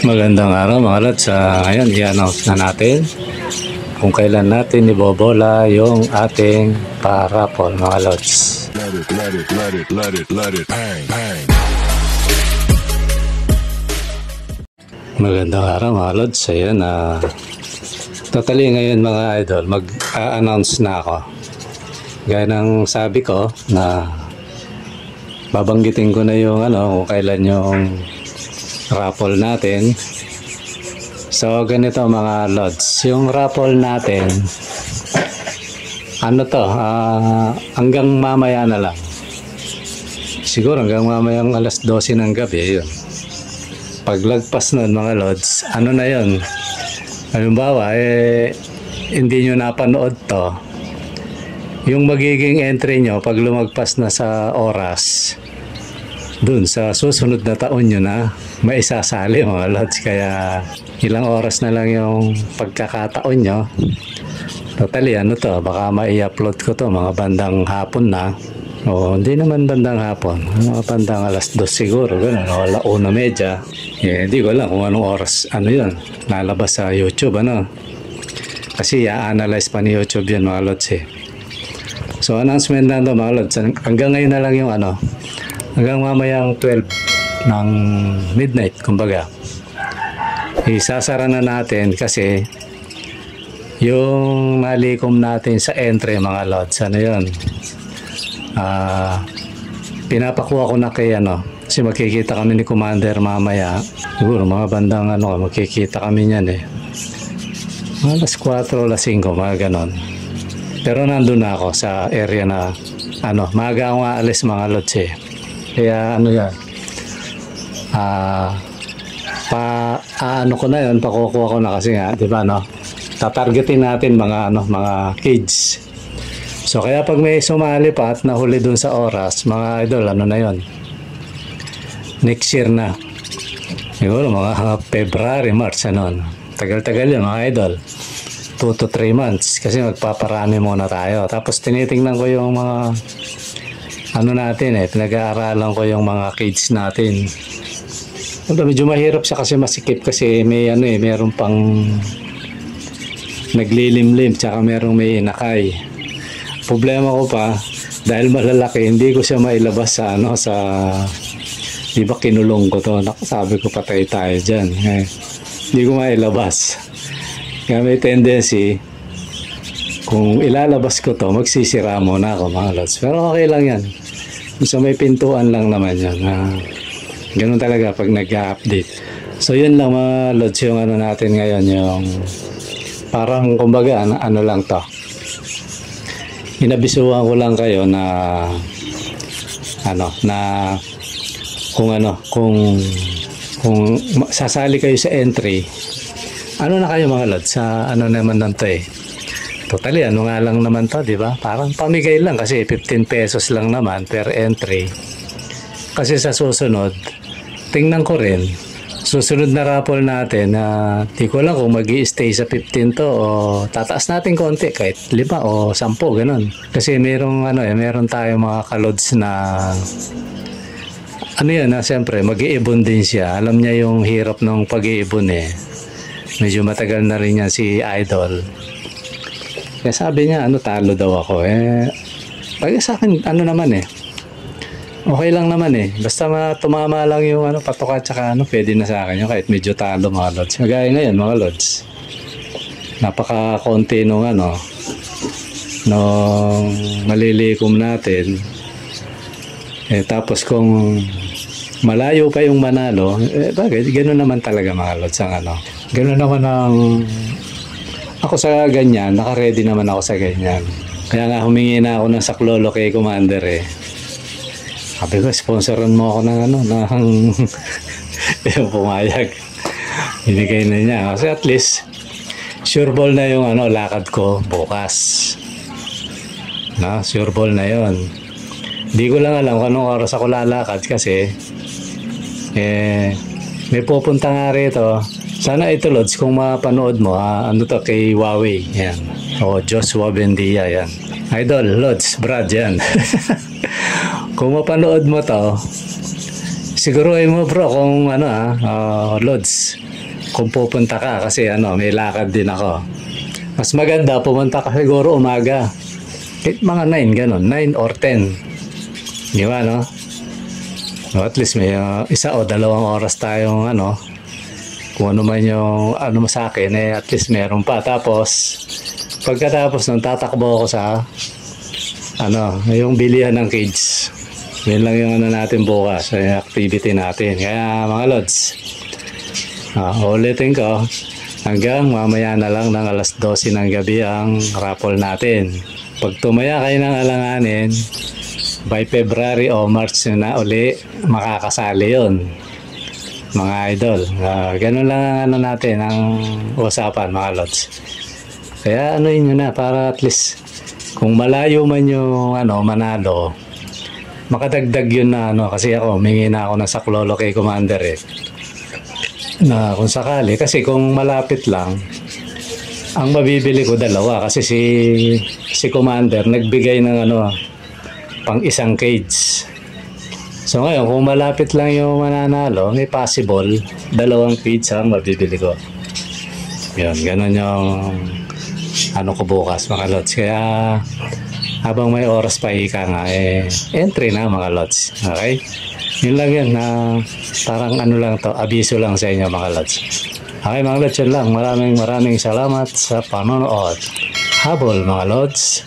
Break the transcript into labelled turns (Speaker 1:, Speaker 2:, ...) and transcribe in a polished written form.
Speaker 1: Magandang araw mga lods. Ngayon i-announce na natin kung kailan natin ibobola yung ating parapol mga lods. Let it bang. Magandang araw mga lods. Ayan, totally ngayon mga idol, mag-announce na ako. Gaya ng sabi ko na babanggitin ko na yung kung kailan yung raffle natin. So ganito mga lods, yung raffle natin hanggang mamaya na lang, siguro hanggang mamayang alas 12 ng gabi. Yun, paglagpas nun mga lods, na yun, halimbawa hindi nyo napanood to, yung magiging entry nyo pag lumagpas na sa oras dun sa susunod na taon nyo na maisasali mga lods. Kaya ilang oras na lang yung pagkakataon nyo. Totally baka mai-upload ko to mga bandang hapon na, o hindi naman bandang hapon, mga bandang alas 2 siguro, gano'n, o 1:30. Hindi ko alam kung anong oras yun lalabas sa YouTube kasi i-analyze pa ni YouTube yun mga lods So announcement na to mga lods, hanggang ngayon na lang yung hanggang mamayang 12 ng midnight, kumbaga isasara na natin kasi yung malikom natin sa entry mga lods, yun, pinapakuha ko na kay kasi magkikita kami ni Commander mamaya, siguro mga bandang magkikita kami niyan alas 4 alas 5 mga ganon. Pero nandun na ako sa area na maaga ako nga alis mga lods kaya yan, ko na yun, pakukuha ko na kasi nga, di ba, tatargetin natin mga kids. So kaya pag may sumali pa at nahuli dun sa oras, mga idol, na yun, next year na, siguro mga February, March, tagal-tagal yun mga idol, 2 to 3 months, kasi magpaparami muna tayo. Tapos tinitingnan ko yung mga natin pinag-aaralan ko yung mga kids natin. Medyo mahirap siya kasi masikip kasi may meron pang naglilimlim, tsaka merong may inakay. Problema ko pa, dahil malalaki, hindi ko siya mailabas sa di ba kinulong ko to, sabi ko patay tayo dyan, hindi ko mailabas. Kaya may tendency, kung ilalabas ko to, magsisira muna ako mga lods. Pero okay lang yan. So may pintuan lang naman yan. Ganun talaga pag nag-update. So yun lang mga lods yung natin ngayon, yung parang kumbaga lang to. Inabisuhan ko lang kayo na kung sasali kayo sa entry, na kayo mga lods, sa naman nanto totally nga lang naman to, di ba? Parang pamigay lang kasi 15 pesos lang naman per entry. Kasi sa susunod, tingnan ko rin, susunod na raffle natin di ko lang kung mag-i-stay sa 15 to o tataas natin konti kahit 5 o 10, ganun. Kasi merong meron tayong mga kalods na siyempre mag-iibon din siya. Alam niya yung hirap ng pag-iibon medyo matagal na rin yan si Idol. Kaya sabi niya, talo daw ako. Pag sa akin, naman okay lang naman Basta tumama lang yung patoka tsaka pwede na sa akin yung kahit medyo talo mga lods. Magaya ngayon mga lods. Napaka-konti nung malilikom natin. Tapos kung malayo pa yung manalo, bagay, gano'n naman talaga mga lods gano'n naman ako sa ganyan, naka-ready naman ako sa ganyan. Kaya nga humingi na ako ng saklolo kay Commander Sabi ko, sponsoran mo ako ng yung pumayag. Binigay na niya. Kasi at least, sure ball na yung lakad ko bukas. Sure ball na yon. Hindi ko lang alam kung anong oras ako lalakad kasi may pupunta nga rito. Sana ito lods, kung mapanood mo, kay Huawei, yan. O Joshua Bendia, yan. Idol, lods, Brad, yan. Kung mapanood mo to, siguruhin mo bro kung ano Lods, kung pupunta ka kasi may lakad din ako. Mas maganda pumunta ka siguro umaga. Mga 9 ganun, 9 or 10. Di ba no? So at least may 1 o 2 oras tayong kung ano man yung mo sa akin at least meron pa. Tapos pagkatapos nung tatakbo ako sa yung bilihan ng cage. Yun lang yung natin bukas, yung activity natin. Kaya mga Lods, ulitin ko, hanggang mamaya na lang ng alas 12 ng gabi ang raffle natin. Pag tumaya kayo ng alanganin, by February o March na uli, makakasali yun. Mga idol, ganun lang ang natin, ang usapan mga Lods. Kaya yun na, para at least, kung malayo man yung manalo, makadagdag yun na kasi ako, humingi na ako ng saklolo kay Commander na kung sakali, kasi kung malapit lang, ang mabibili ko 2 kasi si Commander nagbigay ng pang isang cage. So ngayon, kung malapit lang yung mananalo, may possible 2 cage ang mabibili ko. Yun, ganun yung ko bukas mga Lods. Kaya habang may oras pa ika nga, entry na mga Lods. Okay? Yun lang yan, parang lang to, abiso lang sa inyo mga Lods. Okay mga Lods, yun lang. Maraming salamat sa panonood. Habol mga Lods.